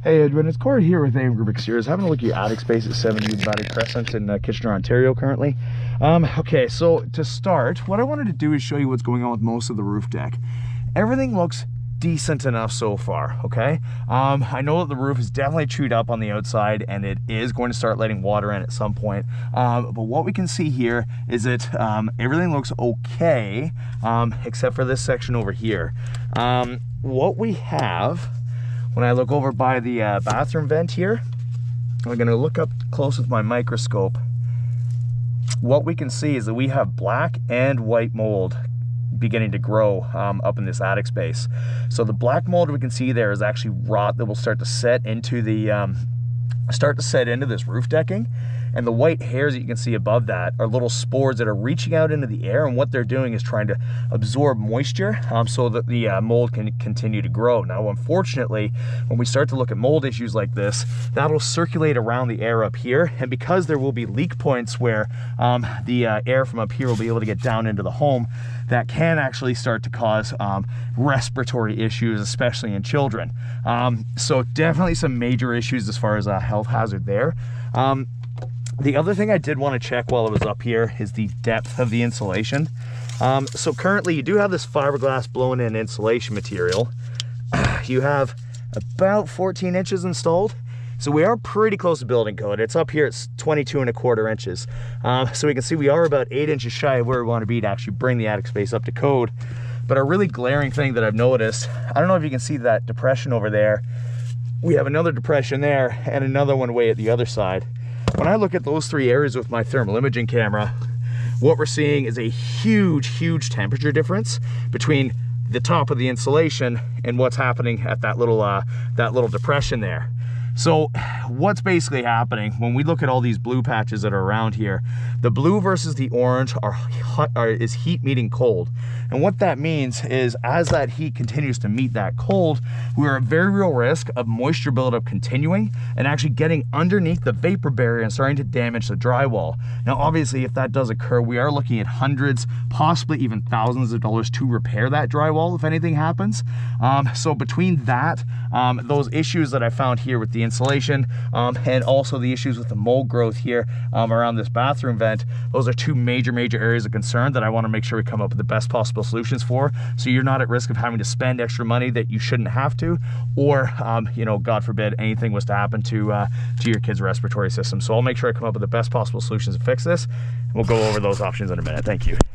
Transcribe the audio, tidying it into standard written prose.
Hey Edwin, it's Corey here with AM Group Exteriors. Having a look at your attic space at 7 udvari Crescent in Kitchener, Ontario currently. Okay, so to start, what I wanted to do is show you what's going on with most of the roof deck. Everything looks decent enough so far, okay? I know that the roof is definitely chewed up on the outside and it is going to start letting water in at some point. But what we can see here is that everything looks okay, except for this section over here. What we have, when I look over by the bathroom vent here, I'm gonna look up close with my microscope. What we can see is that we have black and white mold beginning to grow up in this attic space. So the black mold we can see there is actually rot that will start to set into the this roof decking. And the white hairs that you can see above that are little spores that are reaching out into the air, and what they're doing is trying to absorb moisture so that the mold can continue to grow. Now, unfortunately, when we start to look at mold issues like this, that'll circulate around the air up here, and because there will be leak points where the air from up here will be able to get down into the home, that can actually start to cause respiratory issues, especially in children. So definitely some major issues as far as a health hazard there. The other thing I did want to check while I was up here is the depth of the insulation. So currently you do have this fiberglass blown in insulation material. You have about 14 inches installed. So we are pretty close to building code. It's up here, it's 22¼ inches. So we can see we are about 8 inches shy of where we want to be to actually bring the attic space up to code. But a really glaring thing that I've noticed, I don't know if you can see that depression over there. We have another depression there and another one way at the other side. When I look at those three areas with my thermal imaging camera, what we're seeing is a huge temperature difference between the top of the insulation and what's happening at that little depression there. So what's basically happening when we look at all these blue patches that are around here, the blue versus the orange is heat meeting cold. And what that means is as that heat continues to meet that cold, we're at very real risk of moisture buildup continuing and actually getting underneath the vapor barrier and starting to damage the drywall. Now, obviously, if that does occur, we are looking at hundreds, possibly even thousands of dollars to repair that drywall if anything happens. So between that, those issues that I found here with the insulation and also the issues with the mold growth here around this bathroom vent, those are two major areas of concern that I want to make sure we come up with the best possible solutions for, so you're not at risk of having to spend extra money that you shouldn't have to, or you know, God forbid anything was to happen to your kid's respiratory system. So I'll make sure I come up with the best possible solutions to fix this, and we'll go over those options in a minute. Thank you.